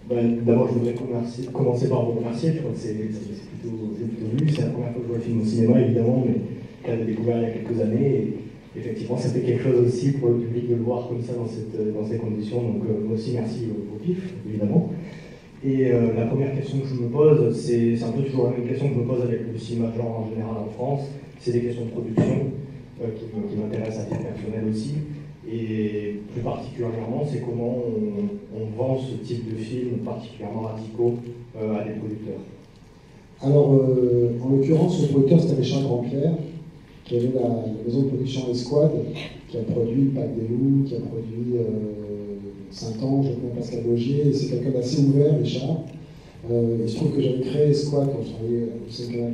D'abord, je voudrais commencer par vous remercier. Je crois que c'est plutôt vu. C'est la première fois que je vois le film au cinéma, évidemment, mais que j'avais découvert il y a quelques années. Et effectivement, ça fait quelque chose aussi pour le public de le voir comme ça dans ces conditions. Donc, moi aussi, merci au PIF, évidemment. Et la première question que je me pose, c'est un peu toujours la même question que je me pose avec le cinéma de genre en général en France. C'est des questions de production qui m'intéressent à titre personnel aussi. Et plus particulièrement, c'est comment on vend ce type de films particulièrement radicaux à des producteurs. Alors, en l'occurrence, le producteur, c'était Richard Grandpierre, qui avait la maison de production Esquad, qui a produit Le Pacte des Loups, qui a produit 5 ans, je connais Pascal Logier, et c'est quelqu'un d'assez ouvert, Richard. Il se trouve que j'avais créé Esquad quand je travaillais au Canal+,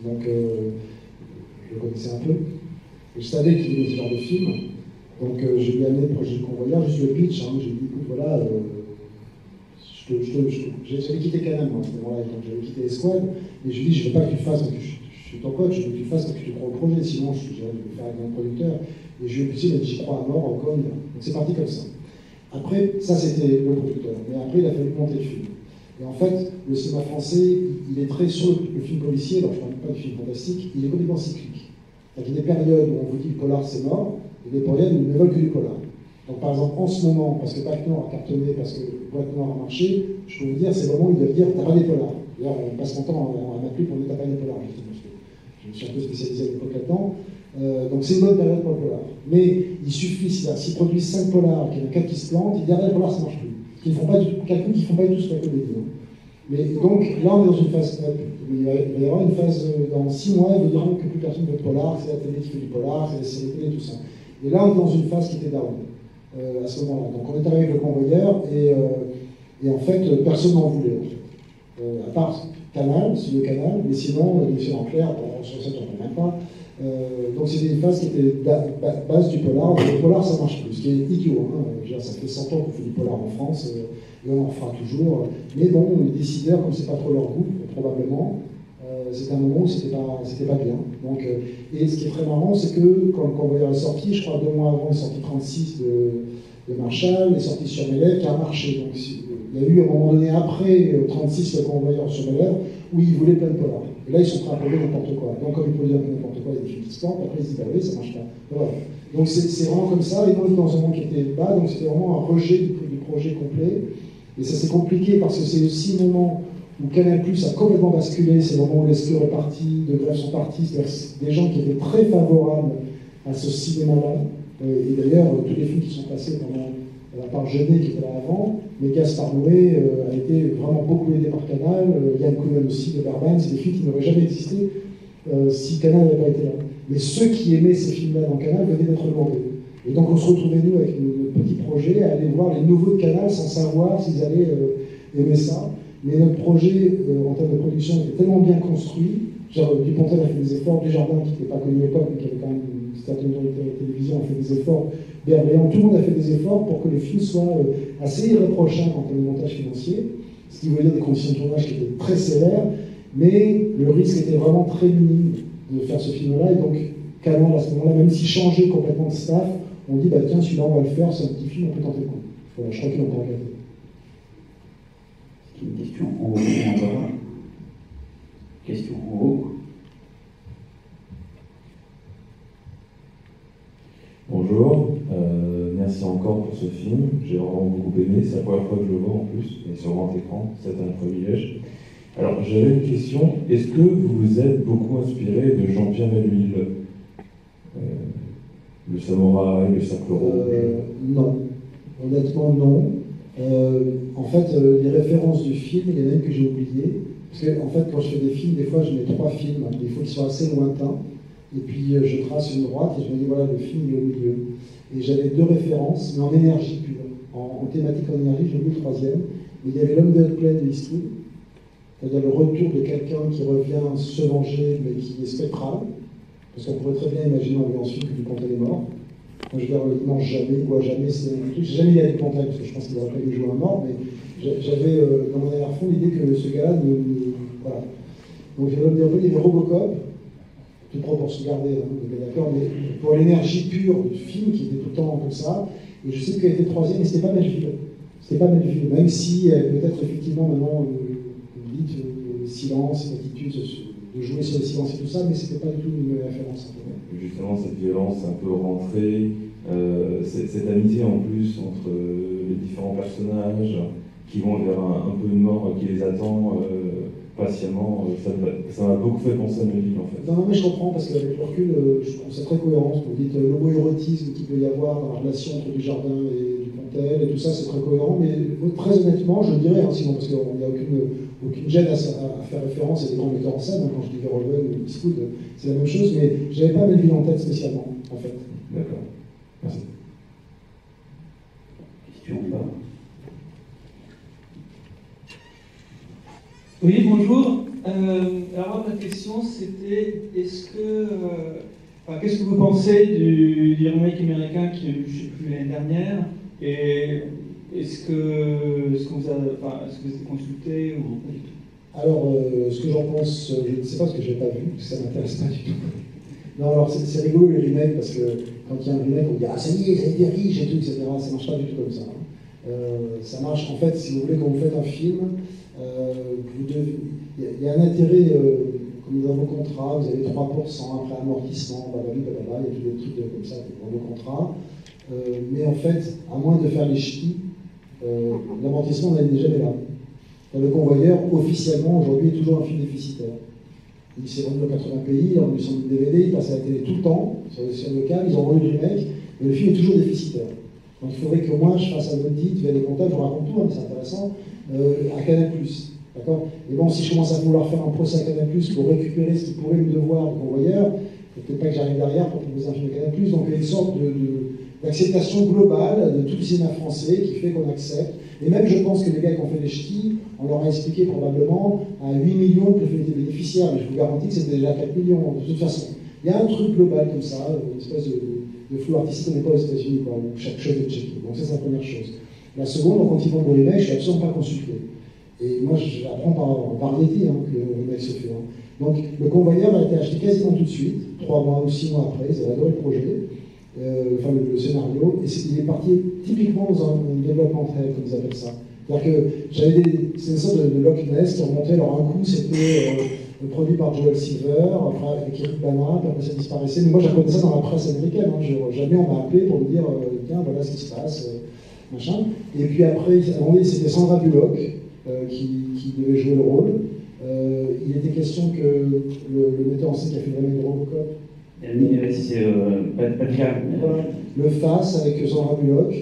donc je le connaissais un peu. Et je savais qu'il faisait ce genre de film. Donc je lui ai amené le projet de Convoyeur, juste le pitch, hein, j'ai dit écoute voilà, j'avais quitté Canal moi à ce moment-là, donc j'avais quitté Esquad, et je lui ai dit je ne veux pas que tu fasses, je suis ton coach, je veux que tu fasses parce que tu crois au projet, sinon je vais faire avec un producteur. Et je lui ai poussé, il a dit j'y crois à mort, encore une fois. Donc c'est parti comme ça. Après, ça c'était le producteur, mais après il a fallu monter le film. Et en fait, le cinéma français, il est très sur le film policier, alors je ne parle pas du film fantastique, il est complètement cyclique. Il y a des périodes où on vous dit le polar c'est mort, et des périodes où ils ne veulent que du polar. Donc par exemple, en ce moment, parce que Pacte Noir a cartonné, parce que Boîte Noire a marché, je peux vous dire, c'est le moment où ils doivent dire t'as pas des polars. D'ailleurs, on passe son temps à m'appeler pour dire t'as pas des polars, justement, parce que je me suis un peu spécialisé à l'époque là-dedans. Donc c'est une bonne période pour le polar. Mais il suffit, s'ils produisent 5 polars, qu'il y en a 4 qui se plantent, ils disent les polars ça marche plus. Ils font pas calcul qu'ils ne font pas du tout ce qu'on comédie. Mais donc là, on est dans une phase up. Il va y avoir une phase dans 6 mois, ils diront que plus personne ne veut de polar, c'est la télé qui fait du polar, c'est la série télé, tout ça. Et là, on est dans une phase qui était down à ce moment-là. Donc on est arrivé avec le Convoyeur et en fait, personne n'en voulait. En fait. À part Canal, c'est le Canal, mais sinon, les films en clair, sur ça, on ne même pas. Donc c'était une phase qui était base du polar. Le polar, ça marche plus, ce qui est idiot. Hein. Ça fait 100 ans qu'on fait du polar en France, et on en fera toujours. Mais bon, les décideurs, comme c'est pas trop leur goût, probablement, c'était un moment où c'était pas bien. Donc, et ce qui est très marrant, c'est que quand le Convoyeur est sorti, je crois 2 mois avant, il est sorti 36 de Marshall, il est sorti sur mes lèvres, qui a marché. Donc il y a eu à un moment donné, après 36 le Convoyeur sur mes lèvres, où ils voulaient plein de polar. Et là, ils sont prêts à produire n'importe quoi. Donc, comme ils produisent n'importe quoi, il y a des films qui se plantent, après ils se disent, bah oui, ça marche pas. Voilà. Donc, c'est vraiment comme ça, et nous, on est dans un moment qui était bas, donc c'était vraiment un rejet du projet complet. Et ça, c'est compliqué parce que c'est aussi le moment où Canal+ a complètement basculé, c'est le moment où les Lescure est parti, De Grève sont partis, c'est-à-dire des gens qui étaient très favorables à ce cinéma-là. Et d'ailleurs, tous les films qui sont passés pendant la part Jeunet qui était là avant, mais Gaspard Noé a été vraiment beaucoup aidé par Canal, Yann Kounen aussi de Barban, c'est des films qui n'auraient jamais existé si Canal n'avait pas été là. Mais ceux qui aimaient ces films-là dans Canal venaient d'être demandés. Et donc on se retrouvait, nous, avec nos petits projets, à aller voir les nouveaux de Canal sans savoir s'ils allaient aimer ça. Mais notre projet, en termes de production, était tellement bien construit. Genre, Dupontel a fait des efforts, Desjardins, qui n'était pas connu à l'époque, mais qui avait quand même une certaine autorité à la télévision, a fait des efforts. Berléand, tout le monde a fait des efforts pour que le film soit assez irréprochable en termes de montage financier, ce qui veut dire des conditions de tournage qui étaient très sévères, mais le risque était vraiment très minime de faire ce film-là, et donc Canal, à ce moment-là, même s'il changeait complètement de staff, on dit, bah tiens, celui-là, on va le faire, c'est un petit film, on peut tenter le coup. Voilà, je crois qu'il a encore regardé. Une question en haut, en bas. Question en haut. Bonjour, merci encore pour ce film. J'ai vraiment beaucoup aimé, c'est la première fois que je le vois en plus, et sur grand écran, c'est un privilège. Alors j'avais une question, est-ce que vous vous êtes beaucoup inspiré de Jean-Pierre Melville, le samouraï, le cercle rouge? Non, honnêtement non. En fait, les références du film, il y en a une que j'ai oubliée. Parce que, en fait, quand je fais des films, des fois, je mets 3 films. Il faut qu'ils soient assez lointains. Et puis, je trace une droite et je me dis, voilà, le film, il est au milieu. Et j'avais 2 références, mais en énergie pure. En thématique en énergie, j'ai oublié le 3e. Mais il y avait L'homme de Haute Plaine de Eastwood. C'est-à-dire le retour de quelqu'un qui revient se venger, mais qui est spectral. Parce qu'on pourrait très bien imaginer en voyant ce film que Dupontel est mort. Moi, je veux dire, il mange jamais, il boit jamais, c'est un truc. J'ai jamais dit à Dupontel, parce que je pense qu'il aurait fallu jouer un mort, mais j'avais dans mon arrière-fond l'idée que ce gars-là voilà. Donc j'ai l'homme des il y avait Robocop, tout propre pour se garder, hein, on est d'accord, mais pour l'énergie pure du film qui était tout le temps comme ça. Et je sais qu'il a été 3e, et c'était pas Melville. C'était pas mal vu, même si peut-être effectivement maintenant vous dites silence, l'attitude de jouer sur le silence et tout ça, mais c'était pas du tout une référence. Justement, cette violence un peu rentrée, cette amitié en plus entre les différents personnages qui vont vers un peu une mort qui les attend patiemment, ça m'a beaucoup fait penser à Melville en fait. Non, mais je comprends, parce qu'avec le recul, je trouve ça très cohérent. Vous dites l'homoérotisme qu'il peut y avoir dans la relation entre Dujardin et Dupontel, et tout ça, c'est très cohérent, mais très honnêtement, je dirais, sinon, parce qu'il n'y a aucune gêne à faire référence à des grands metteurs en scène, quand je dis Verhoeven ou Eastwood, c'est la même chose, mais je n'avais pas Melville en tête spécialement, en fait. D'accord, merci. Question ou pas? Oui, bonjour. Alors ma question c'était, qu'est-ce que vous pensez du remake américain qui a eu, je ne sais plus, l'année dernière, et est-ce que vous avez consulté ou pas du tout? Alors, ce que j'en pense, je ne sais pas, parce que je n'ai pas vu, parce que ça ne m'intéresse pas du tout. Non, alors c'est rigolo les remakes, parce que quand il y a un remake, on dit ah ça y est, ça a été riche et tout, etc. Ça ne marche pas du tout comme ça. Ça marche en fait, si vous voulez, quand vous faites un film, il y a un intérêt, comme dans vos contrats, vous avez 3% après amortissement, blablabla, il y a tous des trucs comme ça dans vos contrats. Mais en fait, à moins de faire les ch'tis, l'amortissement n'est jamais là. Le Convoyeur, officiellement, aujourd'hui, est toujours un film déficitaire. Il s'est vendu dans 80 pays, il a vendu son DVD, il passe à la télé tout le temps, sur les chaînes locales, ils ont vendu le remake, mais le film est toujours déficitaire. Donc il faudrait qu'au moins je fasse un audit via les comptables, je vous raconte tout, mais c'est intéressant, à Canal+. D'accord? Et bon, si je commence à vouloir faire un procès à Canal+, pour récupérer ce qui pourrait me devoir de Convoyeur, il ne faut peut-être pas que j'arrive derrière pour proposer un film de Canal+, donc il y a une sorte d'acceptation globale de tout le cinéma français qui fait qu'on accepte. Et même, je pense que les gars qui ont fait les ch'tis, on leur a expliqué probablement à 8 millions que le film était bénéficiaire, mais je vous garantis que c'était déjà 4 millions, de toute façon. Il y a un truc global comme ça, une espèce de flou artistique, on n'est pas aux États-Unis, quoi, où chaque chose est checké. Donc, ça, c'est la première chose. La seconde, quand ils vendent le remake, je ne suis absolument pas consulté. Et moi, j'apprends par variété que le remake se fait. Donc, le Convoyeur a été acheté quasiment tout de suite, 3 mois ou 6 mois après, ils avaient adoré le projet. Le scénario, et il est parti typiquement dans un développement très, comme ils appellent ça. C'est-à-dire que c'est une sorte de Loch Ness qui remontait, alors un coup c'était produit par Joel Silver, après avec Eric Bana, puis après ça disparaissait. Mais moi j'apprenais ça dans la presse américaine, jamais on m'a appelé pour me dire tiens voilà ce qui se passe, machin. Et puis après, c'était Sandra Bullock qui devait jouer le rôle. Il était question que le metteur en scène qui a fait le remake de Robocop, c'est pas de cas. le face avec Sandra Bullock,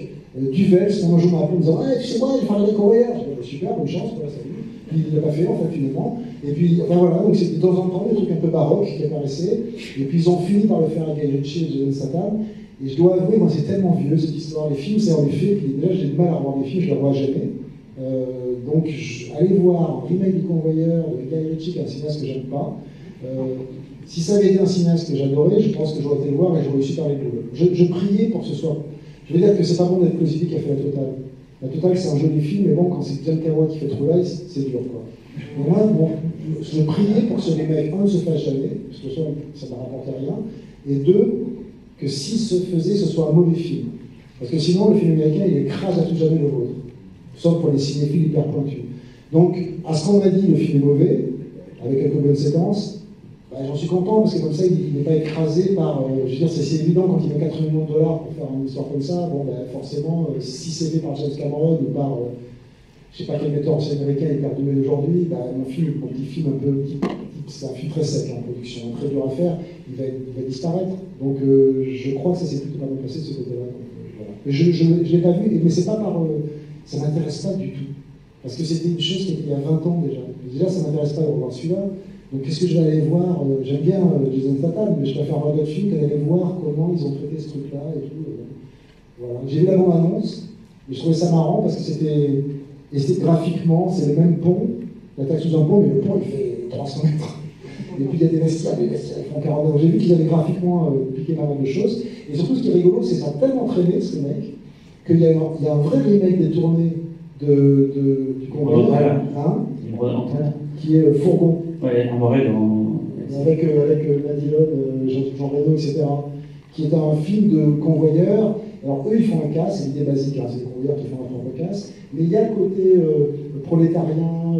Duvel, c'est un jour m'a appelé en me disant tu sais quoi, il fallait des Convoyeurs. Super, bonne chance, voilà, salut. Puis il ne l'a pas fait en fait finalement. Et puis enfin voilà, donc c'était de temps en temps des trucs un peu baroques qui apparaissaient. Et puis ils ont fini par le faire avec Guy Ritchie et Jason Statham. Et je dois avouer, moi c'est tellement vieux cette histoire. Les films, c'est en effet, puis déjà j'ai du mal à revoir les films, je ne les revois jamais. Donc allez voir un remake du Convoyeur de Guy Ritchie, qui est un cinéaste que j'aime pas. Si ça avait été un cinéaste que j'adorais, je pense que j'aurais été le voir et j'aurais eu super les boules. Je priais pour que ce soit. Je veux dire que c'est pas bon d'être Cosby qui a fait La Totale. La Totale, c'est un joli film, mais bon, quand c'est James Cameron qui fait True Lies, c'est dur, quoi. Et moi, bon, je priais pour que ce remake, un, ne se fasse jamais, parce que ça ne m'a rapporté rien, et deux, que si se faisait, ce soit un mauvais film. Parce que sinon, le film américain, il écrase à tout jamais le vôtre. Sauf pour les cinéphiles hyper pointus. Donc, à ce qu'on m'a dit, le film est mauvais, avec quelques bonnes séquences. J'en suis content parce que comme ça il n'est pas écrasé par. Je veux dire, c'est évident quand il met 4 millions de dollars pour faire une histoire comme ça. Bon, forcément, si c'est fait par James Cameron ou par. Je ne sais pas quel metteur en scène américain est perdu aujourd'hui, mon petit film un peu. C'est un film très sec en production, très dur à faire, il va disparaître. Donc je crois que ça s'est plutôt pas bien passé de ce côté-là. Voilà. Mais je ne l'ai pas vu, mais c'est pas par. Ça ne m'intéresse pas du tout. Parce que c'était une chose qui était il y a 20 ans déjà. Et déjà, ça ne m'intéresse pas de revoir celui-là. Donc qu'est-ce que je vais aller voir? J'aime bien Jason Statham, mais je préfère voir d'autres films qu'aller voir comment ils ont traité ce truc-là et tout. Voilà. J'ai vu la bande-annonce, et je trouvais ça marrant parce que c'était graphiquement, c'est le même pont, l'attaque sous un pont, mais le pont il fait 300 mètres. Et puis il y a des vestiaires qui font 40 mètres. J'ai vu qu'ils avaient graphiquement piqué pas mal de choses. Et surtout ce qui est rigolo, c'est que ça a tellement traîné ce remake, qu'il y a un vrai remake des tournées du Convoyeur, qui est Fourgon. Ouais, en vrai, avec Madelon, Jean Reno, etc., qui est un film de Convoyeur Alors eux, ils font un casse, c'est l'idée basique, hein, c'est les convoyeurs qui font leur propre casse, mais il y a le côté prolétarien,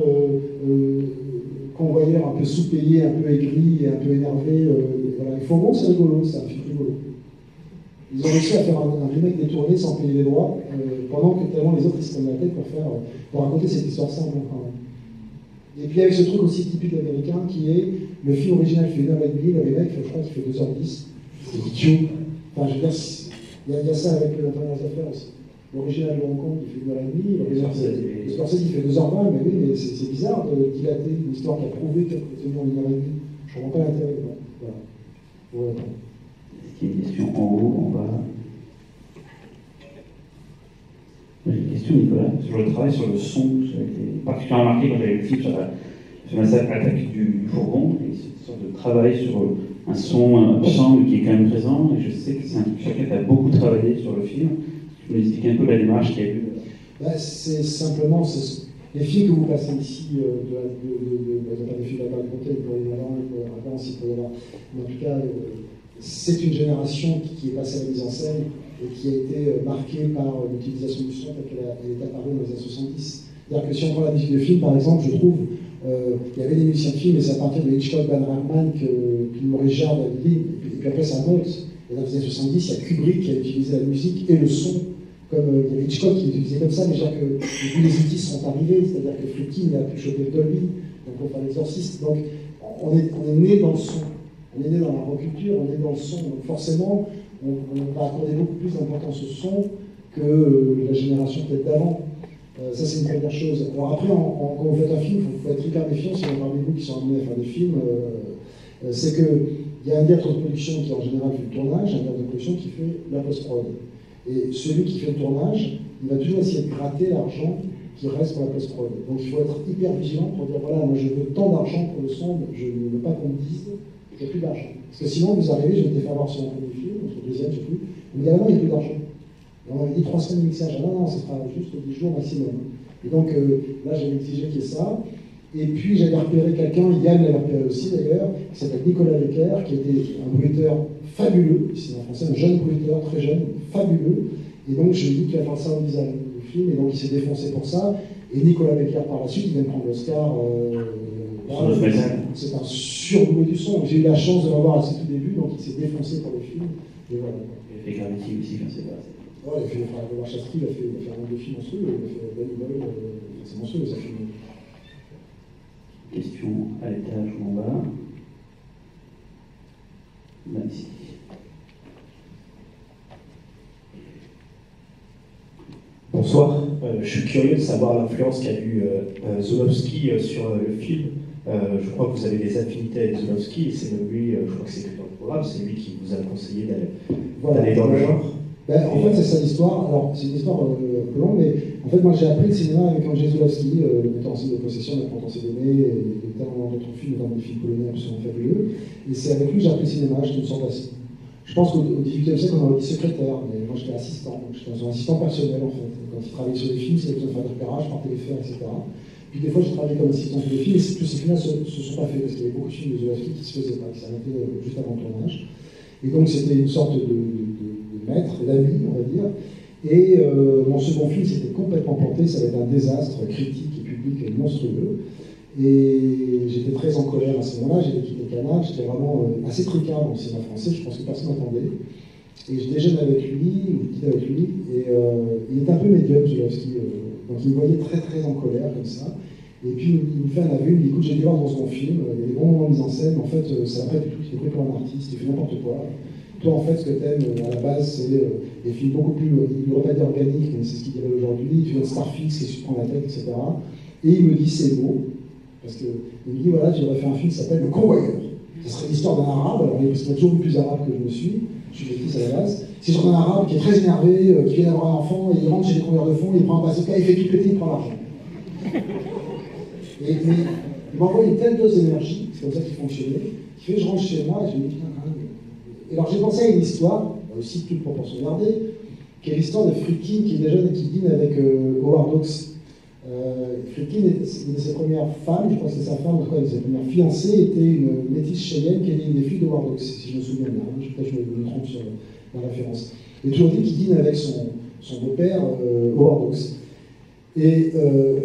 convoyeur un peu sous-payé, un peu aigri et un peu énervé. Voilà. Il faut bon, c'est rigolo, c'est un film rigolo. Ils ont réussi à faire un remake détourné sans payer les droits, pendant que tellement les autres ils se prennent la tête pour raconter cette histoire simple quand même. Et puis avec ce truc aussi typique américain qui est le film original fait 1h30, le remake je crois qu'il fait 2h10. C'est idiot. Enfin je veux dire, il y a ça avec l'Intérieur des Affaires aussi. L'original de Hong Kong qui fait 1h30, le Scorsese qui fait 2h20, mais oui, mais c'est bizarre de dilater une histoire qui a prouvé qu'elle peut tenir 1h30. Je ne comprends pas l'intérêt. Voilà. Ouais. Est-ce qu'il y a une question en haut, en bas? J'ai une question, Nicolas, sur le travail sur le son. J'ai été particulièrement marqué quand j'avais vu le film sur l'attaque du fourgon, et cette sorte de travail sur un son ensemble qui est quand même présent, et je sais que c'est un truc sur lequel tu as beaucoup travaillé sur le film. Tu peux nous expliquer un peu la démarche qu'il y a eu? C'est simplement les films que vous passez ici, pas des films à raconter, il pourrait y en avoir, s'il peut y en avoir, mais en tout cas, c'est une génération qui est passée à la mise en scène et qui a été marquée par l'utilisation du son telle qu'elle est apparue dans les années 70. C'est-à-dire que si on prend la musique de film, par exemple, je trouve, il y avait des musiciens de film, et c'est à partir de Hitchcock, Van Rahman, que Maurice Jarre, David Lean, et puis après ça monte. Et dans les années 70, il y a Kubrick qui a utilisé la musique et le son, comme il y avait Hitchcock qui l'utilisait comme ça, déjà que depuis les outils sont arrivés, c'est-à-dire que Friedkin a pu choper le Dolby, donc pour faire l'exorciste. Donc on est né dans le son. On est né dans la rock culture, on est dans le son, donc forcément, on va accorder beaucoup plus d'importance au son que la génération peut-être d'avant. Ça, c'est une première chose. Alors après, quand vous faites un film, il faut être hyper méfiant si on parmi vous qui sont amenés à faire des films. C'est qu'il y a un directeur de production qui, en général, fait le tournage, un directeur de production qui fait la post-prod. Et celui qui fait le tournage, il va toujours essayer de gratter l'argent qui reste pour la post-prod. Donc il faut être hyper vigilant pour dire, voilà, moi je veux tant d'argent pour le son, je ne veux pas qu'on me dise qu'il n'y a plus d'argent. Parce que sinon, vous arrivez, je vais te faire voir sur mon premier film, ou sur le deuxième, je ne sais plus, mais il y a vraiment, il n'y a plus d'argent. Et on avait dit 3 semaines de mixage. Non, ce sera juste 10 jours maximum. Et donc là, j'avais exigé qu'il y ait ça. Et puis j'avais repéré quelqu'un, Yann l'avait repéré aussi d'ailleurs, qui s'appelle Nicolas Becker, qui était un bruiteur fabuleux, ici en français, un jeune bruiteur, très jeune, fabuleux. Et donc je lui ai dit qu'il allait faire ça au design du film, et donc il s'est défoncé pour ça. Et Nicolas Becker, par la suite, il vient de prendre l'Oscar. C'est un surboulot du son. J'ai eu la chance de l'avoir à ce tout début, donc il s'est défoncé pour le film. Et voilà. Il a fait Gravity aussi, je ne sais pas. Ouais, il a fait Omar Chastry, il a fait un nombre de films monstrueux, il a fait Danny Boyle, c'est monstrueux ça film. Question à l'étage ou en bas. Là, ici. Bonsoir, je suis curieux de savoir l'influence qu'a eu Zulawski sur le film. Je crois que vous avez des affinités avec Zulawski, et c'est lui, je crois que c'est dans le programme, c'est lui qui vous a conseillé d'aller dans le genre. Ben, en fait, c'est ça l'histoire. Alors, c'est une histoire un peu longue, mais en fait, moi j'ai appris le cinéma avec Andrzej Zulawski, le metteur en scène de Possession, La Pente Cédonée, et tellement d'autres films, notamment des films polonais absolument fabuleux. Et c'est avec lui que j'ai appris le cinéma, je me sens passé. Je pense qu'au XVIIIe siècle, on aurait dit secrétaire, mais moi j'étais assistant, donc j'étais son assistant personnel en fait. Quand il travaillait sur les films, c'était besoin de faire des repérages, par téléphone, etc. Puis des fois, j'ai travaillé comme assistant sur des films, et tous ces films-là se sont pas faits, parce qu'il y avait beaucoup de films de Zulawski qui se faisaient pas, qui s'arrêtaient juste avant le tournage. Et donc c'était une sorte de maître, d'ami, on va dire. Et mon second film s'était complètement planté, ça va être un désastre critique et public monstrueux. Et j'étais très en colère à ce moment-là, j'avais quitté Canal, j'étais vraiment assez tricard dans le cinéma français, je pense que personne n'attendait. Et je déjeune avec lui, ou je dîne avec lui, et il est un peu médium, Zulawski, donc il me voyait très très en colère comme ça. Et puis il me fait un aveu, il me dit écoute, j'ai dû voir dans son film, il y a des bons moments de mise en scène, mais en fait ça va pas du tout, il est pris pour un artiste, il fait n'importe quoi. Toi en fait ce que t'aimes à la base c'est des films beaucoup plus, il ne devrait pas dire organiques, mais c'est ce qu'il dirait aujourd'hui, tu viens de Starfix qui se prend la tête, etc. Et il me dit c'est beau, parce qu'il me dit voilà, j'aurais fait un film qui s'appelle Le Convoyeur. Ce serait l'histoire d'un arabe, alors parce qu'il y a toujours eu plus arabe que je me suis métis à la base. C'est sur un arabe qui est très énervé, qui vient d'avoir un enfant, et il rentre chez les convoyeurs de fonds, il prend un bazooka, il fait tout péter, il prend l'argent. Et il m'envoie une telle dose d'énergie, c'est comme ça qu'il fonctionnait, qui fait je rentre chez moi et je me dis putain quand même. Et alors j'ai pensé à une histoire, aussi toute proportion gardée, qui est l'histoire de Friedkin qui est déjà qui dîne avec Howard Hawks. Friedkin, une de ses premières femmes, je crois que c'est sa femme, en tout cas une de ses premières fiancées, était une métisse Cheyenne qui était une des filles de Howard Hawks, si je me souviens bien, peut-être que je me trompe sur la référence. Et toujours dit qu'il dîne avec son beau-père Howard Hawks. Et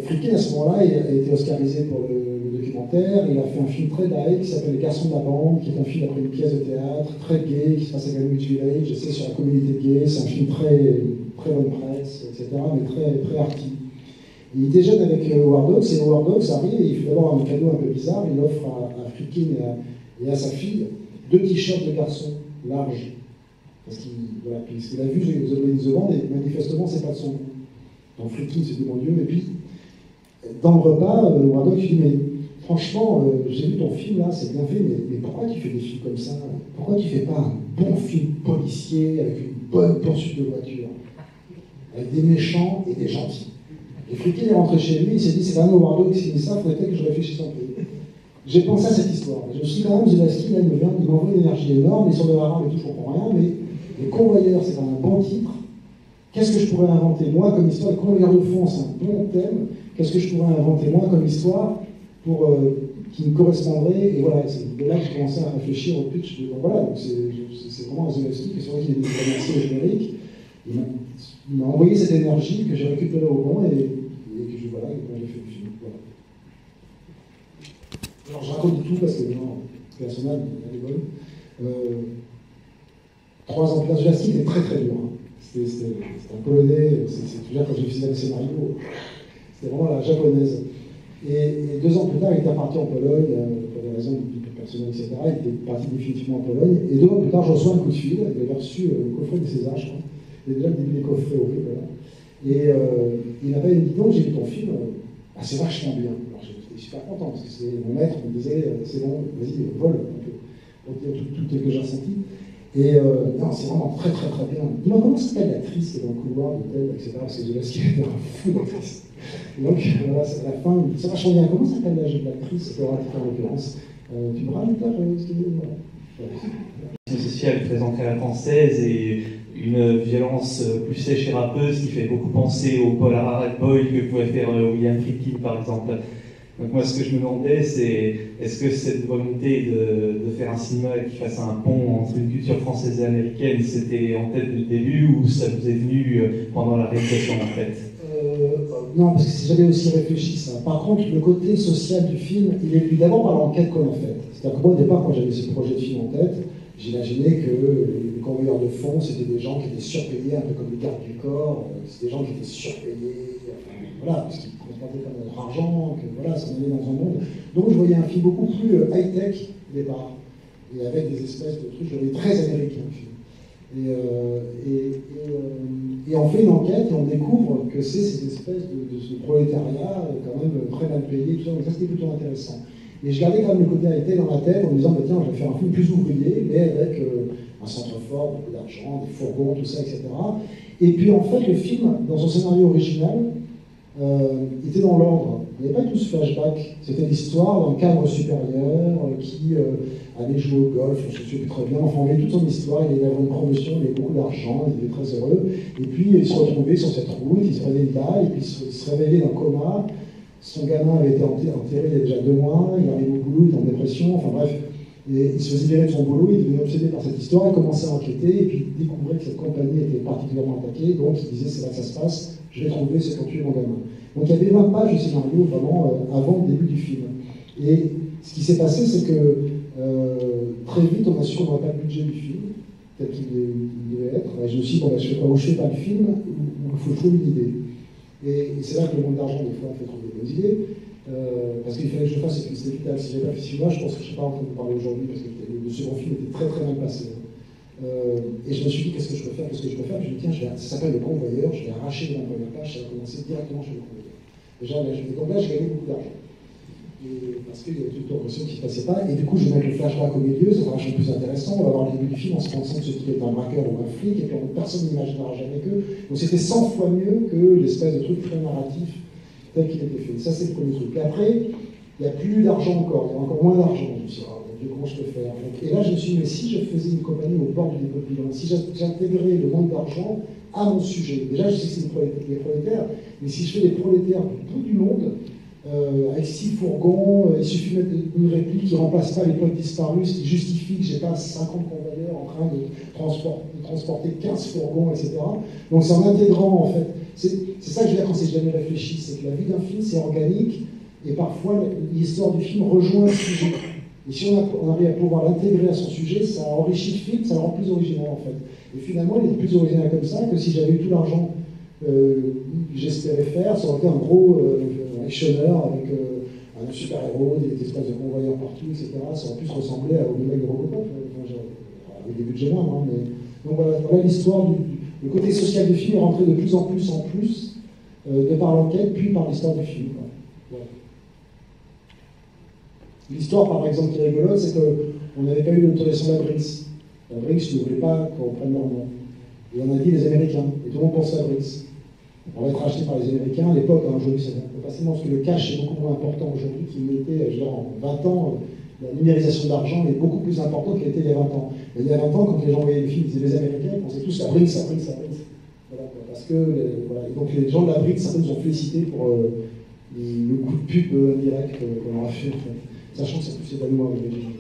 Friedkin, à ce moment-là, a été oscarisé pour le documentaire. Il a fait un film très light qui s'appelle Les Garçons de la Bande, qui est un film après une pièce de théâtre, très gay, qui se passe à Greenwich Village, je sais, sur la communauté gay. C'est un film très bonne presse, etc., mais très arty. Il était jeune avec Howard Hawks, et Howard Hawks arrive et il fait d'abord un cadeau un peu bizarre. Il offre à Friedkin et à sa fille 2 t-shirts de garçons larges. Parce qu'il a vu The Blade in the Band, et manifestement, c'est pas de son goût. Donc Friedkin s'est dit, mon Dieu, et puis, dans le repas, Howard Hawks dit, mais franchement, j'ai vu ton film là, c'est bien fait, mais pourquoi tu fais des films comme ça? Pourquoi tu fais pas un bon film policier avec une bonne poursuite de voiture, avec des méchants et des gentils? Et Friedkin est rentré chez lui, il s'est dit, c'est quand même Howard Hawks qui dit ça, il faudrait peut-être que je réfléchisse un peu. J'ai pensé à cette histoire. Je me suis dit, quand même, Zelensky, là, il m'envoie une énergie énorme, les soldats arabes et tout, je comprends rien, mais les convoyeurs, c'est quand même un bon titre. Qu'est-ce que je pourrais inventer, moi, comme histoire? Les convoyeurs de fond, c'est un bon thème. Qu'est-ce que je pourrais inventer, moi, comme histoire, qui me correspondrait? Et voilà, c'est de là que j'ai commencé à réfléchir au pitch. Donc voilà, donc c'est vraiment Zelensky, qui c'est vrai qu'il est remercié au générique. Il m'a envoyé cette énergie que j'ai récupérée au bon, et que j'ai fait le film. Voilà. Alors, je raconte tout parce que non, le personnage, elle est bonne. 3 ans plus tard, Zelensky était très très dur. Hein. C'était un polonais, c'est quand j'ai fait le scénario, c'était vraiment la japonaise. Et 2 ans plus tard, il était parti en Pologne, pour des raisons personnelles, etc. Il était parti définitivement en Pologne. Et 2 ans plus tard, je reçois un coup de fil, il avait reçu le coffret de César, je crois. Il y a déjà le début des coffrets horribles, là. Et il avait dit, donc, j'ai vu ton film, c'est vachement bien. Alors j'étais super content, parce que mon maître me disait, c'est bon, vas-y, vole, pour dire tout ce que j'ai ressenti. Et non, c'est vraiment très très très bien. Il m'a comment s'appelle l'actrice qui est dans le couloir d'hôtel, etc. Parce que Zelensky était un fou d'actrice. Donc voilà, c'est à la fin, c'est vachement bien. Comment s'appelle l'actrice? C'était en l'occurrence. Tu me rajoutes là, ce qu'il dit? Voilà. Sociale présente à la française et une violence plus sèche et râpeuse qui fait beaucoup penser au polar hard boy que pouvait faire William Friedkin par exemple. Donc moi ce que je me demandais c'est est-ce que cette volonté de faire un cinéma qui fasse un pont entre une culture française et américaine c'était en tête dès le début ou ça vous est venu pendant la réalisation en fait? Non, parce que c'est jamais aussi réfléchi ça. Par contre, le côté social du film, il est venu d'abord par l'enquête qu'on a faite. C'est-à-dire que moi au départ quand j'avais ce projet de film en tête, j'imaginais que les convoyeurs de fonds, c'était des gens qui étaient surpayés, un peu comme les gardes du corps, c'est des gens qui étaient surpayés, voilà, parce qu'ils transportaient pas notre argent, que voilà, ça allait dans un monde. Donc je voyais un film beaucoup plus high-tech au départ, et avec des espèces de trucs, je voyais très américain le film. Et on fait une enquête et on découvre que c'est ces espèces de ce prolétariat quand même très mal payé, tout ça, donc ça c'était plutôt intéressant. Et je gardais quand même le côté high-tech dans la tête en me disant, tiens, je vais faire un film plus ouvrier, mais avec un centre fort, beaucoup d'argent, des fourgons, tout ça, etc. Et puis en fait, le film, dans son scénario original, était dans l'ordre. Il n'y avait pas tout ce flashback. C'était l'histoire d'un cadre supérieur qui allait jouer au golf, je ne sais plus très bien. Enfin, on avait toute son histoire. Il avait une promotion, il avait beaucoup d'argent, il était très heureux. Et puis, il se retrouvait sur cette route, il se prenait une taille, et puis il se réveillait d'un coma. Son gamin avait été enterré il y a déjà 2 mois, il arrive au boulot, il est en dépression, enfin bref. Et il se faisait virer de son boulot, il devenait obsédé par cette histoire, il commençait à enquêter, et puis il découvrait que cette compagnie était particulièrement attaquée, donc il disait c'est là que ça se passe, je vais trouver, c'est pour tuer mon gamin. Donc il y avait 20 pages de scénario vraiment avant le début du film. Et ce qui s'est passé, c'est que très vite on a su qu'on n'aurait pas le budget du film, tel qu'il devait être, et je me suis dit, bon, je fais pas le film, il faut trouver une idée. Et c'est là que le manque d'argent, des fois, fait trouver des bonnes idées. Parce qu'il fallait que je fasse, et puis c'était vital. Si je n'avais pas fait celui-là, je pense que je ne serais pas en train de parler aujourd'hui, parce que le second film était très très mal passé. Et je me suis dit, qu'est-ce que je peux faire? Je me suis dit, tiens, ça s'appelle Le Convoyeur, je vais arracher de la première page, ça va commencer directement chez Le Convoyeur. Déjà, donc là, j'ai gagné beaucoup d'argent. Parce qu'il y avait toute l'impression qui ne se passait pas. Et du coup, je vais mettre le flashback au milieu, ça sera vachement plus intéressant. On va voir le début du film en se pensant que ce type est un braqueur ou un flic, et puis personne n'imaginera jamais que. Donc c'était 100 fois mieux que l'espèce de truc très narratif tel qu'il était fait. Ça, c'est le premier truc. Et après, il n'y a plus d'argent encore, il y a encore moins d'argent. Je me suis dit, oh, Dieu, comment je peux faire? Et là, je me suis dit, mais si je faisais une compagnie au bord du dépôt de bilan, si j'intégrais le manque d'argent à mon sujet, déjà, je sais que c'est les prolétaires, mais si je fais les prolétaires du bout du monde, avec 6 fourgons, il suffit de mettre une réplique qui ne remplace pas les potes disparus, ce qui justifie que j'ai pas 50 convoyeurs en train de transporter 15 fourgons, etc. Donc c'est en intégrant, en fait. C'est ça que je veux dire quand c'est jamais réfléchi, c'est que la vie d'un film, c'est organique, et parfois l'histoire du film rejoint le sujet. Et si on arrive à pouvoir l'intégrer à son sujet, ça enrichit le film, ça le rend plus original, en fait. Et finalement, il est plus original comme ça que si j'avais eu tout l'argent que j'espérais faire, ça aurait été un gros actionneur avec un super-héros, des espèces de convoyeurs partout, etc. Ça aurait pu se ressembler au mec de Robocop, avec des budgets moindres. Hein, mais... Donc voilà l'histoire le côté social du film est rentré de plus en plus de par l'enquête, puis par l'histoire du film. Voilà. L'histoire, par exemple, qui est rigolote, c'est qu'on n'avait pas eu l'autorisation de la BRICS. La BRICS ne voulait pas qu'on prenne leur nom. Et on a dit les Américains, et tout le monde pense à la BRICS. On va être acheté par les Américains à l'époque, hein, aujourd'hui c'est pas seulement parce que le cash est beaucoup moins important aujourd'hui qu'il l'était, je veux dire, en 20 ans, la numérisation d'argent est beaucoup plus importante qu'elle était il y a 20 ans. Mais il y a 20 ans, quand les gens voyaient le film, ils disaient les Américains, ils pensaient tous à BRICS, à BRICS, à BRICS. Voilà, parce que, voilà. Et donc les gens de la BRICS, certains nous ont félicité pour le coup de pub indirect qu'on leur a fait, en fait. Sachant que c'est plus les Danois avec les gens.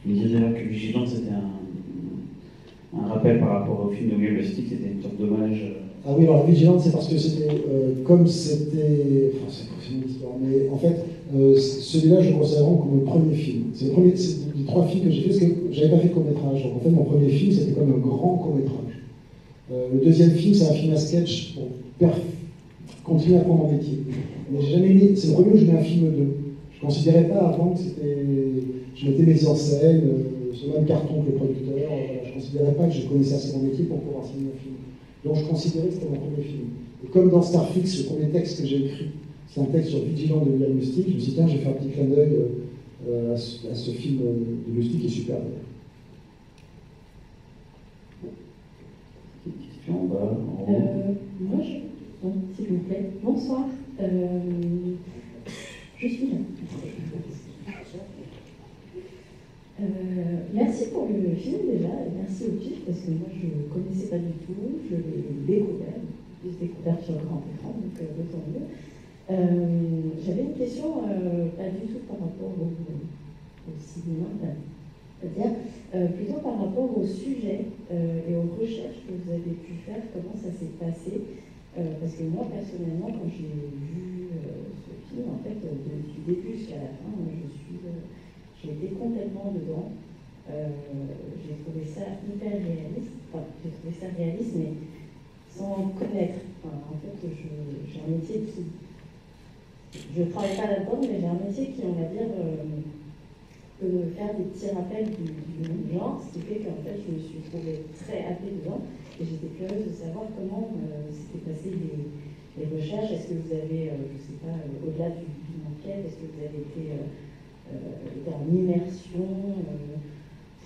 Je me disais d'ailleurs que Vigilante, c'était un rappel par rapport au film de William Lustig, c'était une sorte d'hommage. Ah oui, alors la Vigilante, c'est parce que c'était, comme c'était, enfin c'est une histoire, mais en fait, celui-là, je le considère vraiment comme mon premier film. C'est les 3 films que j'ai fait, parce que j'avais pas fait de court-métrage. Donc en fait, mon premier film, c'était comme un grand court-métrage. Le deuxième film, c'est un film à sketch pour continuer à apprendre mon métier. Mais j'ai jamais mis, c'est le premier où je mets un film 2. Je ne considérais pas avant que c'était, je mettais mes en scène, sur le même carton que le producteur. Voilà, je ne considérais pas que je connaissais assez mon métier pour pouvoir signer un film. Donc je considérais que c'était mon premier film. Et comme dans Starfix, le premier texte que j'ai écrit, c'est un texte sur Vigilant de William Lustig, je me suis dit, tiens, je vais faire un petit clin d'œil à ce film de Lustig qui est super. Question en bas, en haut. Moi, s'il vous plaît, bonsoir. Je suis là. Merci pour le film déjà, et merci au PIF parce que moi je ne connaissais pas du tout, je l'ai découvert sur le grand écran, donc autant mieux. J'avais une question, pas du tout par rapport au cinéma, c'est-à-dire plutôt par rapport au sujet et aux recherches que vous avez pu faire, comment ça s'est passé. Parce que moi, personnellement, quand j'ai vu ce film, en fait, du début jusqu'à la fin, j'ai été complètement dedans. J'ai trouvé ça hyper réaliste. Enfin, j'ai trouvé ça réaliste, mais sans connaître. Enfin, en fait, j'ai un métier qui... Je ne travaille pas là-dedans, mais j'ai un métier qui, on va dire, peut me faire des petits rappels du même genre, ce qui fait qu'en fait, je me suis trouvée très happée dedans. Et j'étais curieuse de savoir comment s'étaient passées les recherches. Est-ce que vous avez, je ne sais pas, au-delà d'une enquête, est-ce que vous avez été en immersion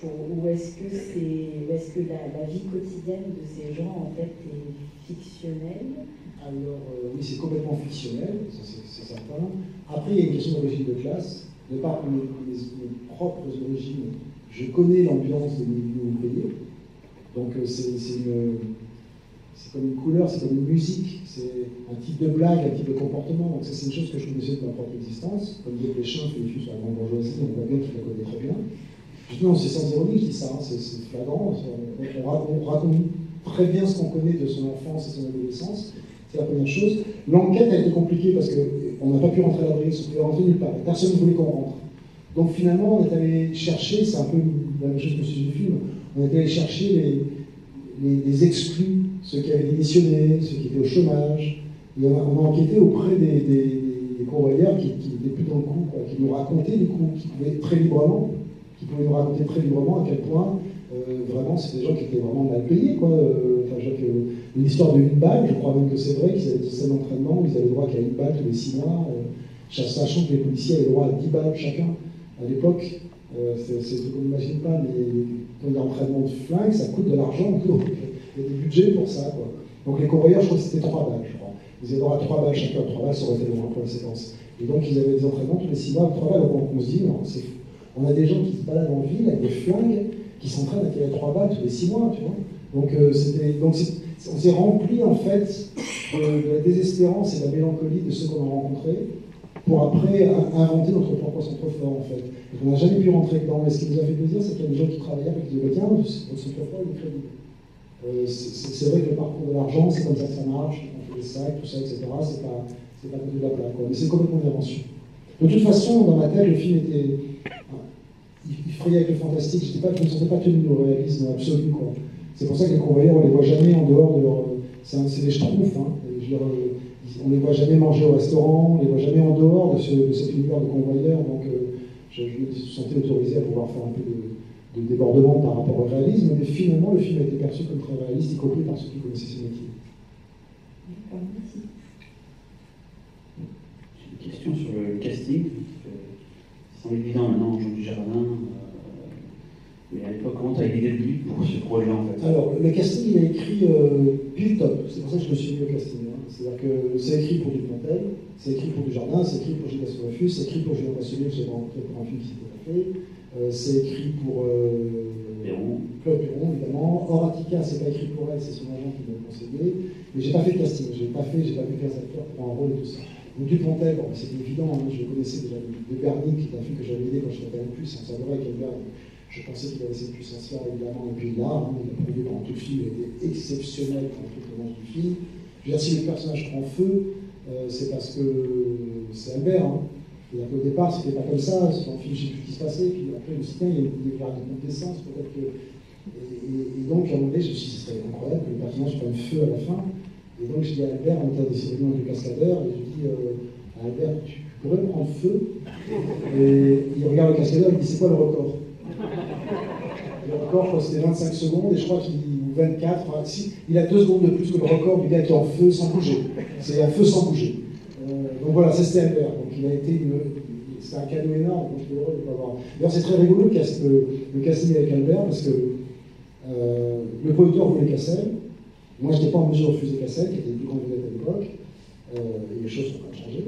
ou est-ce que la vie quotidienne de ces gens, en fait, est fictionnelle? Alors, oui, c'est complètement fictionnel, c'est certain. Après, il y a une question d'origine de classe. De par mes propres origines, je connais l'ambiance des milieux ouvriers. Donc c'est comme une couleur, c'est comme une musique, c'est un type de blague, un type de comportement. Donc ça, c'est une chose que je connaissais de ma propre existence. Comme disait Pléchin, fait les filles sur la grande bourgeoisie, on voit bien qu'il la connaît très bien. Je dis non, c'est sans ironie que je dis ça, hein, c'est flagrant. On raconte très bien ce qu'on connaît de son enfance et son adolescence. C'est la première chose. L'enquête a été compliquée parce qu'on n'a pas pu rentrer à l'abri, on pouvait rentrer nulle part. Personne ne voulait qu'on rentre. Donc finalement, on est allé chercher, c'est un peu la même chose que le sujet du film, on est allé chercher les exclus, ceux qui avaient démissionné, ceux qui étaient au chômage. Et on a enquêté auprès des convoyeurs qui étaient plus dans le coup, quoi, qui nous racontaient du coup, qui pouvaient nous raconter très librement à quel point vraiment c'est des gens qui étaient vraiment mal payés, quoi. Une histoire de 1 balle, je crois même que c'est vrai qu'ils avaient des scènes d'entraînement, ils avaient le droit qu'à 1 balle tous les 6 mois, sachant que les policiers avaient le droit à 10 balles chacun. À l'époque, c'est ce qu'on n'imagine pas, mais quand il y a entraînement de flingue, ça coûte de l'argent, il y a des budgets pour ça, quoi. Donc les convoyeurs, je crois que c'était 3 balles, je crois. Ils avaient le droit à 3 balles chacun, 3 balles, ça aurait été loin pour la séquence. Et donc ils avaient des entraînements tous les 6 mois, 3 balles, donc on se dit, non, c'est fou. On a des gens qui se baladent en ville avec des flingues, qui s'entraînent à tirer 3 balles tous les 6 mois, tu vois. Donc on s'est rempli, en fait, de la désespérance et de la mélancolie de ceux qu'on a rencontrés, pour après inventer notre propre centre-fort, en fait. Donc, on n'a jamais pu rentrer dedans. Et ce qui nous a fait plaisir, c'est qu'il y a des gens qui travaillaient et qui disaient, tiens, votre centre-fort, il est crédible. C'est vrai que le parcours de l'argent, c'est comme ça que ça marche, on fait des sacs, tout ça, etc. C'est pas côté de la plaque, quoi. Mais c'est complètement une invention. De toute façon, dans ma tête, le film était... Il frayait avec le fantastique, je ne me sentais pas tenu au réalisme absolu, quoi. C'est pour ça que les convoyeurs, on ne les voit jamais en dehors de leur... C'est des schtroumpfs, hein. On ne les voit jamais manger au restaurant, on ne les voit jamais en dehors de cet univers de convoyeurs, donc je me sentais autorisé à pouvoir faire un peu de débordement par rapport au réalisme, mais finalement le film a été perçu comme très réaliste, y compris par ceux qui connaissaient ce métier. D'accord, merci. J'ai une question sur le casting. C'est semble évident maintenant, Jean Dujardin. Mais à l'époque, comment tu as eu l'idée de lui pour ce rôle-là en fait? Alors, le casting, il a écrit pile top. C'est pour ça que je me suis mis au casting. Hein. C'est-à-dire que c'est écrit pour Dupontel, c'est écrit pour Dujardin, c'est écrit pour Gilles Gaston-Rufus, c'est écrit pour Julien Passionnel, que j'ai rencontré pour un film qui s'était fait. C'est écrit pour Claude Perron, évidemment. Horatica, c'est pas écrit pour elle, c'est son agent qui m'a conseillé. Mais j'ai pas fait de casting, j'ai pas vu 15 acteurs pour un rôle et tout ça. Donc Dupontel, bon, c'était évident, hein, je le connaissais déjà de Bernie, qui est un film que j'avais aidé quand je l'avais plus, on savait qu'elle je pensais qu'il avait cette puissance-là, évidemment, et puis là, hein, il a prouvé pendant tout le film, il était exceptionnel pour tout le long du film. Je veux dire, si le personnage prend feu, c'est parce que c'est Albert. Hein. C'est-à-dire qu'au départ, c'était pas comme ça, dans le film, je ne sais plus ce qui se passait, puis après, je me suis dit, il y a une de d'essence, peut-être que. Et donc, à un moment donné, je me suis dit, ce serait incroyable que le personnage prenne feu à la fin. Et donc, je dis à Albert, on était décidément avec le cascadeur, et je dis à Albert, tu pourrais prendre feu. Et il regarde le cascadeur, il dit, c'est quoi le record? Le record, je crois que c'était 25 secondes, et je crois qu'il, ou 24, enfin, si, il a 2 secondes de plus que le record du gars qui est en feu sans bouger. C'est un feu sans bouger. Donc voilà, ça c'était Albert. Donc il a été c'est un cadeau énorme, donc je suis heureux de l'avoir. D'ailleurs, c'est très rigolo le casting avec Albert, parce que le producteur voulait Cassel. Moi, je n'étais pas en mesure de refuser Cassel, qui était le plus grand vedette à l'époque. Et les choses sont en train de changer.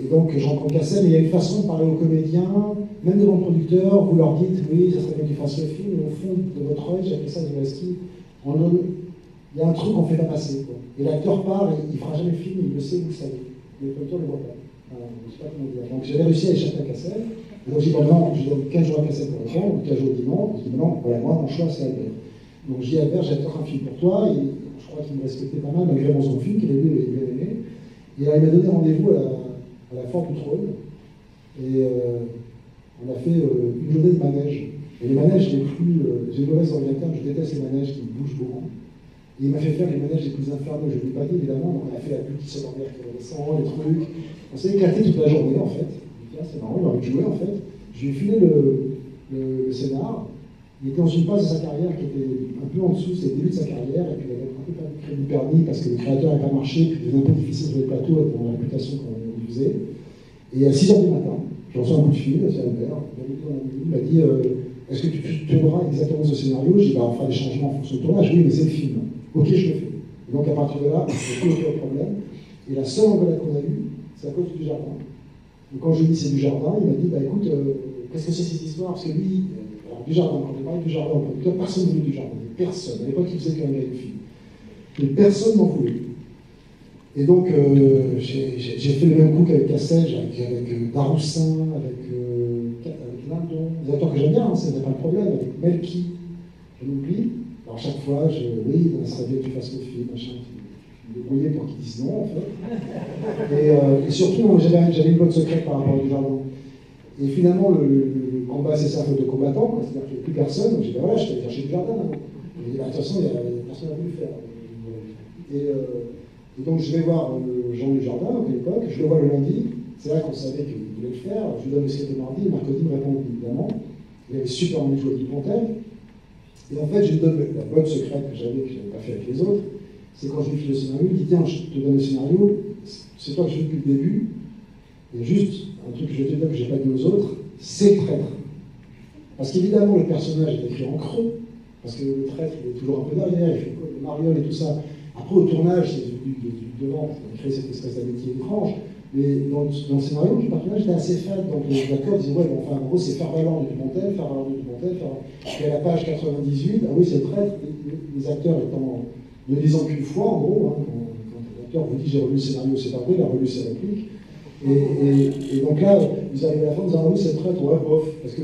Et donc, je rencontre Cassel, mais il y a une façon de parler aux comédiens, même devant le producteur, vous leur dites, oui, ça serait bien qu'ils fassent le film, mais au fond de votre œil, j'ai appelé ça du whisky, il y a un truc qu'on ne fait pas passer. Quoi. Et l'acteur part, et il ne fera jamais le film, il le sait, vous le savez. Mais le producteur ne le voit pas. Je ne sais pas comment dire. Donc, j'avais réussi à échapper à Cassel. Et donc, j'ai dit, bon, non, je donne 15 jours à Cassel pour répondre, 15 jours dit non. Je dis, non, voilà, moi, mon choix, c'est Albert. Donc, je dis, Albert, j'ai peut-être un film pour toi, et je crois qu'il me respectait pas mal, malgré mon film, qu'il avait bien aimé. Et alors, il m'a donné rendez-vous à la Fort du Trône. Et on a fait une journée de manège. Et les manèges les plus. J'ai une mauvaise oreille interne, je déteste les manèges qui bougent beaucoup. Et il m'a fait faire les manèges les plus infernaux, je ne l'ai pas dit évidemment. Donc on a fait la bulle qui sort en l'air, qui redescend, les trucs. On s'est éclaté toute la journée en fait. Tiens, c'est marrant, il a envie de jouer en fait. Je lui ai filé le scénar. Il était dans une phase de sa carrière qui était un peu en dessous, c'était le début de sa carrière, et puis il avait un peu créé du permis parce que le créateur n'avait pas marché, puis il devenait un peu difficile sur les plateaux avec la réputation qu'on lui faisait. Et à 6h du matin, je reçois un coup de fil, c'est Albert, il m'a dit est-ce que tu tourneras exactement ce scénario? Je dis on fera des changements en fonction du tournage, oui, mais c'est le film. Ok, je le fais. Et donc à partir de là, il n'y a plus aucun problème. Et la seule engueulade qu'on a eue, c'est à cause du Dujardin. Et quand je lui ai dit c'est Dujardin, il m'a dit écoute, qu'est-ce que c'est cette histoire? Parce que lui, Dujardin, quand on parlait de Dujardin au producteur, personne ne voulait Dujardin. Personne. À l'époque, il faisait qu'un gars de film. Mais personne n'en voulait. Et donc, j'ai fait le même coup qu'avec Cassel, avec Daroussin, avec Lindon, des acteurs que j'aime bien, ça n'est pas le problème, avec Melki, je l'oublie. Alors, chaque fois, oui, ça serait bien que tu fasses le film, machin, je me débrouillais pour qu'ils disent non, en fait. Et surtout, j'avais une bonne secrète par rapport à Dujardin. Et finalement, le combat, c'est ça, faute de combattant, c'est-à-dire qu'il n'y a plus personne. Donc j'ai dit, voilà, je suis allé chercher Dujardin. Et de toute façon, il n'y a personne à voulu faire. Et donc je vais voir Jean Dujardin à l'époque, je le vois le lundi, c'est là qu'on savait qu'il voulait le faire. Je lui donne le script le mardi, le mercredi, il me répond évidemment. Il avait super envie de jouer Dupontel. Et en fait, je lui donne la bonne secrète que j'avais pas fait avec les autres. C'est quand je lui file le scénario, il dit tiens, je te donne le scénario, c'est toi que je fais depuis le début. Et juste, un truc que je vais te dire que je n'ai pas dit aux autres, c'est le traître. Parce qu'évidemment, le personnage est écrit en creux, parce que le traître, il est toujours un peu derrière, il fait les marioles et tout ça. Après, au tournage, c'est du devant, on a créé cette espèce d'amitié étrange. Mais dans le scénario, le personnage était assez faible, donc les acteurs disaient ouais, bon, enfin, en gros, c'est faire valoir du Dupontel, faire valoir du Dupontel, Et à la page 98, ah oui, c'est le traître, les acteurs étant ne disant qu'une fois, en gros, hein, l'acteur vous dit j'ai relu le scénario, c'est pas vrai, il a relu ses répliques. Et donc là, ils arrivent à la fin, ils ont c'est très ouais, bof. Parce que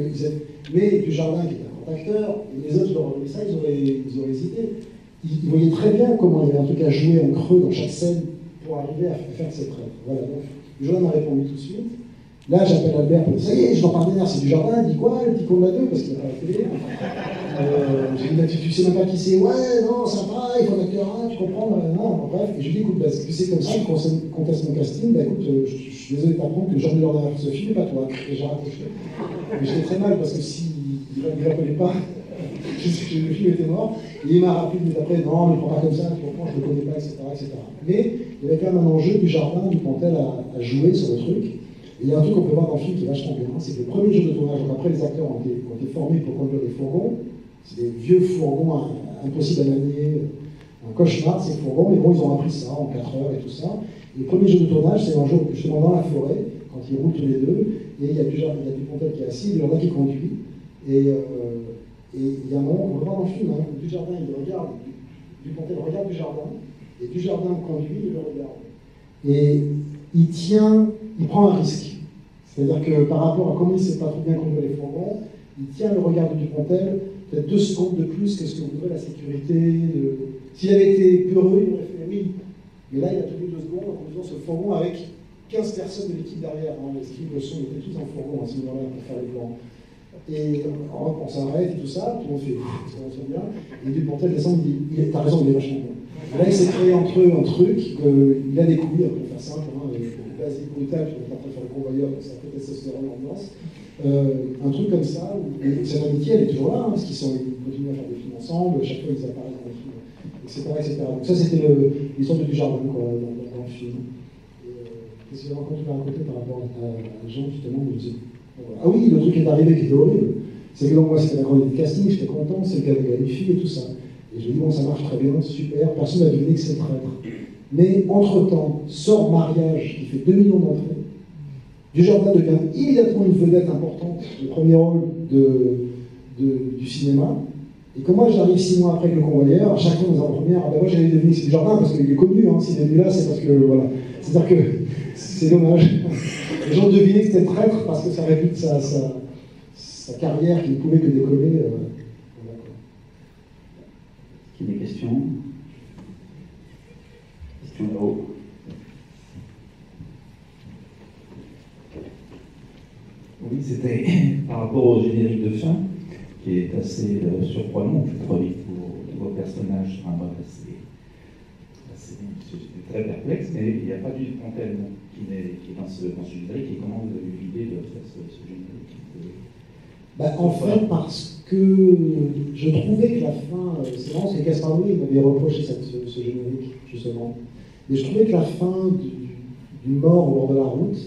mais Dujardin, qui est un grand acteur, et les autres, leur auraient ça, ils auraient hésité. Ils voyaient très bien comment il y avait un truc à jouer en creux dans chaque scène pour arriver à faire ces traits. Voilà, donc Dujardin a répondu tout de suite. Là, j'appelle Albert pour dire ça y est, je l'en parle derrière, c'est Dujardin, il dit quoi, le petit con de la 2, parce qu'il n'a pas la télé. J'ai dit, tu sais même pas qui c'est, ouais, non, sympa, il faut un acteur, tu comprends, non, bref. Et je lui dis, écoute, parce que c'est comme ça, je conteste mon casting, bah écoute, je suis désolé de t'apprendre que le genre de l'ordre derrière ce film n'est pas toi. Et j'ai raccroché. Mais j'étais très mal, parce que s'il ne l'appelait pas, le film était mort. Et il m'a rappelé après, non, ne le prends pas comme ça, tu comprends, je ne le connais pas, etc., etc. Mais il y avait quand même un enjeu du jardin, du Pontel à jouer sur le truc. Et il y a un truc qu'on peut voir dans le film qui est vachement bien, c'est que le premier jour de tournage, donc après les acteurs ont été formés pour conduire des fourgons, c'est des vieux fourgons impossibles à manier, un cauchemar ces fourgons, mais bon, ils ont appris ça en 4 heures et tout ça. Et le premier jour de tournage, c'est un jour justement dans la forêt, quand ils roulent tous les deux, et il y a Dupontel qui est assis, il y en a qui conduit, et il y a un moment, on le voit dans le film, hein, où Dujardin, il regarde, Dupontel regarde Dujardin, et Dujardin conduit, il le regarde. Et il prend un risque. C'est-à-dire que par rapport à comment il ne sait pas trop bien conduire les fourgons, il tient le regard de Dupontel peut-être 2 secondes de plus que ce que voudrait la sécurité. S'il avait été peureux, il aurait fait oui. Mais là, il a tenu 2 secondes en conduisant ce fourgon avec 15 personnes de l'équipe derrière. Hein. Les skis, le son, ils étaient tous en fourgon à ce moment-là pour faire les plans. Et on s'arrête et tout ça, tout le monde fait ça va bien. Et Dupontel descend, il dit t'as raison, il est vachement bon. Et là, il s'est créé entre eux un truc, il a découvert, pour faire simple, basique, brutal, je vais en train de faire le convoyeur, donc c'est un peu testostérone ambiance. Un truc comme ça, où cette amitié, elle est toujours là, hein, parce qu'ils continuent à faire des films ensemble, chaque fois ils apparaissent dans le film, etc. etc. Donc ça, c'était l'histoire de Dujardin, quoi, dans le film. Qu'est-ce qu'il y a encore à raconter par rapport à Jean, justement, ah oui, le truc qui est arrivé qui était horrible, c'est que donc, moi, c'était la grande casting, j'étais content, c'est qu'elle avait les filles et tout ça. Et je me dis, bon, ça marche très bien, super, personne n'a deviné que c'est le traître. Mais entre-temps, sort Mariage, qui fait 2 millions d'entrées. Dujardin devient immédiatement une vedette importante, le premier rôle du cinéma. Et comme moi, j'arrive 6 mois après avec le convoyeur, à chaque fois dans la première, moi j'avais deviné que c'est Dujardin parce qu'il est connu, hein, s'il est venu là, c'est parce que, voilà. C'est-à-dire que c'est dommage. Les gens devinaient que c'était le traître parce que ça réduit sa carrière qui ne pouvait que décoller. Voilà. Qui a des questions? Là-haut. Oui, c'était par rapport au générique de fin, qui est assez surprenant, je trouve, pour vos personnages. Enfin, c'était très perplexe, mais il n'y a pas du Pontel qui est dans ce générique. Et comment vous avez eu l'idée de faire ce générique? En fait, parce que je trouvais que la fin, c'est marrant, parce que Gaspard Noé m'avait reproché ce générique, justement. Mais je trouvais que la fin du mort au bord de la route,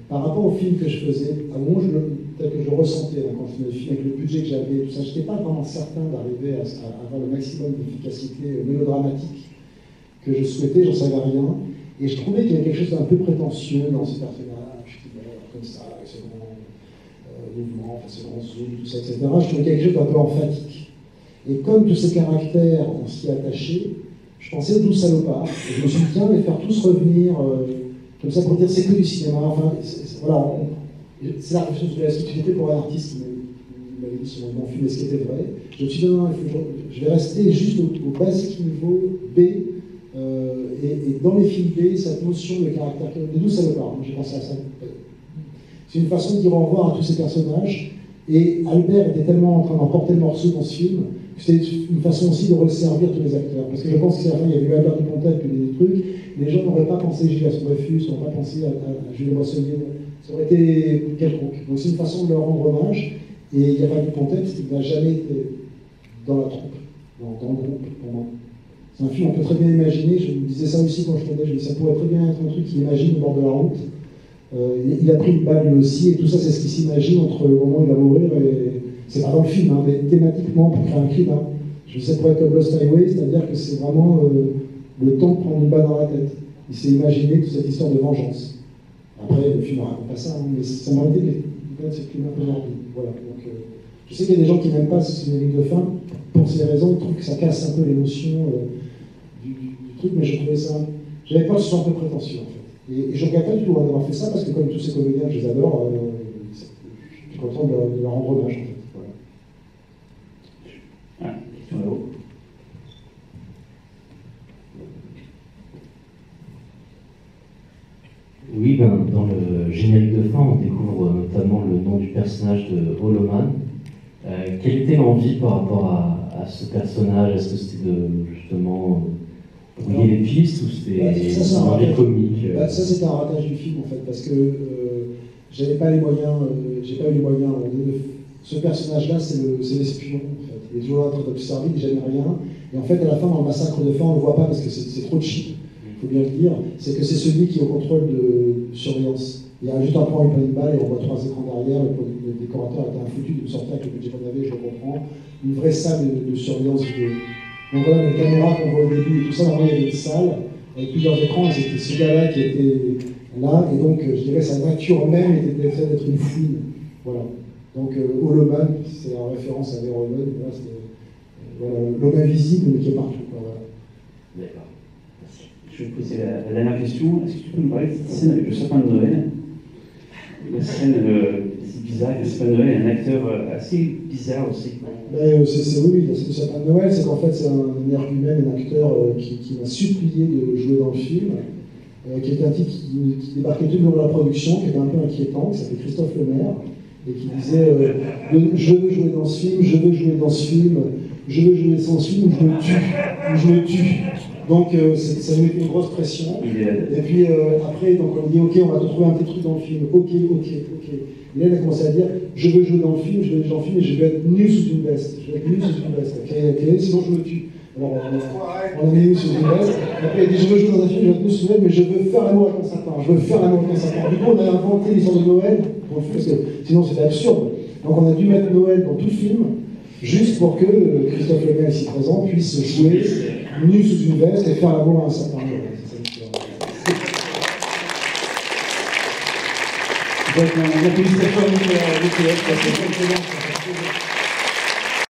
par rapport au film que je faisais, à un moment tel que je le ressentais, hein, quand je faisais le film, avec le budget que j'avais, tout ça, je n'étais pas vraiment certain d'arriver à avoir le maximum d'efficacité mélodramatique que je souhaitais, j'en savais rien. Et je trouvais qu'il y avait quelque chose d'un peu prétentieux dans ce personnage, comme ça, avec ce grand mouvement, ce grand zoom, tout ça, etc. Je trouvais quelque chose d'un peu emphatique. Et comme tous ces caractères, on s'y attachait, je pensais aux 12 salopards, et je me suis dit, tiens, les faire tous revenir, comme ça, pour dire c'est que du cinéma. Enfin, voilà, c'est la réflexion de la subtilité pour un artiste qui m'avait dit sur mon film, ce qui était vrai. Je me suis dit, non, je vais rester juste au basique niveau B, et dans les films B, cette notion de caractère, les 12 salopards, j'ai pensé à ça. C'est une façon de dire au revoir à tous ces personnages, et Albert était tellement en train d'emporter le morceau dans ce film, c'est une façon aussi de resservir tous les acteurs. Parce que je pense qu'à la fin, il y avait eu Albert Dupontel puis des trucs, les gens n'auraient pas pensé à Gilles Dreyfus, n'auraient pas pensé à Julien Boissonnier, ça aurait été quelconque. Donc c'est une façon de leur rendre hommage, et il n'y a pas Dupontel, parce qu'il n'a jamais été dans la troupe, dans le groupe, pour moi. C'est un film qu'on peut très bien imaginer, je me disais ça aussi quand je tournais, je me disais ça pourrait très bien être un truc qui imagine au bord de la route. Il a pris une balle lui aussi, et tout ça c'est ce qui s'imagine entre le moment où il va mourir et... C'est pas dans le film, hein, mais thématiquement, pour créer un clip, hein, je sais pour être comme Lost Highway, c'est-à-dire que c'est vraiment le temps de prendre une balle dans la tête. Il s'est imaginé toute cette histoire de vengeance. Après, le film ne raconte pas ça, hein, mais ça m'a aidé de cette clip un peu morbide. Voilà. Donc, je sais qu'il y a des gens qui n'aiment pas ce générique de fin, pour ces raisons, ils trouvent que ça casse un peu l'émotion du truc, mais je trouvais ça j'avais peur que ce soit un peu prétentieux, en fait. Et je ne regrette pas du tout d'avoir fait ça, parce que comme tous ces comédiens, je les adore, je suis content de leur rendre hommage, en fait. Voilà. Ah, question là-haut. Oui, dans le générique de fin, on découvre notamment le nom du personnage de Holoman. Quelle était l'envie par rapport à ce personnage? Est-ce que c'était de justement brouiller les pistes ou c'était une envie comique? Ça, c'était un ratage du film, en fait, parce que j'avais pas les moyens, j'ai pas eu les moyens. Ce personnage-là, c'est l'espion, en fait. Il est toujours là en train d'observer, il n'est jamais rien. Et en fait, à la fin, dans le massacre de fin, on ne le voit pas parce que c'est trop cheap. Il faut bien le dire, c'est que c'est celui qui est au contrôle de surveillance. Il y a juste un point avec plein de balles et on voit 3 écrans derrière. Le décorateur était un foutu de me sortir avec le budget qu'on avait, je le comprends. Une vraie salle de surveillance vidéo. Donc voilà, les caméras qu'on voit au début et tout ça, normalement il y avait une salle avec plusieurs écrans, c'était ce gars-là qui était là, et donc je dirais sa nature même était d'être une fouine. Voilà. Donc Holoman, c'est en référence à Verhoeven, voilà, l'homme invisible mais qui est partout. Voilà. D'accord. Je vais vous poser la dernière question. Est-ce que tu peux nous parler de cette scène avec le sapin de Noël? La scène c'est bizarre, le sapin de Noël est un acteur assez bizarre aussi. Oui, le sapin de Noël, c'est qu'en fait c'est un argument, un acteur qui m'a supplié de jouer dans le film, qui était un type qui débarquait tout le long de la production, qui était un peu inquiétant, qui s'appelait Christophe Lemaire, et qui disait je veux jouer dans ce film, je veux jouer dans ce film, je veux jouer dans ce film, ou je me tue. Donc ça nous met une grosse pression. Et puis après, donc on dit ok, on va te trouver un petit truc dans le film. Ok. Et là, elle a commencé à dire je veux jouer dans le film, je veux être dans le film et je veux être nu sous une veste. Je veux être nu sous une veste. Ok, sinon je me tue. Alors on a mis nu sous une veste. Après, elle dit je veux jouer dans un film, je veux être nu sous une veste, mais je veux faire l'amour avec un sapin. Je veux faire l'amour avec un sapin. Du coup, on a inventé l'histoire de Noël, parce que sinon c'était absurde. Donc on a dû mettre Noël dans tout le film, juste pour que Christophe Lemaire, ici présent, puisse jouer nu sous une veste et faire l'amour à un sapin. Donc, on applaudit très fort Nicolas.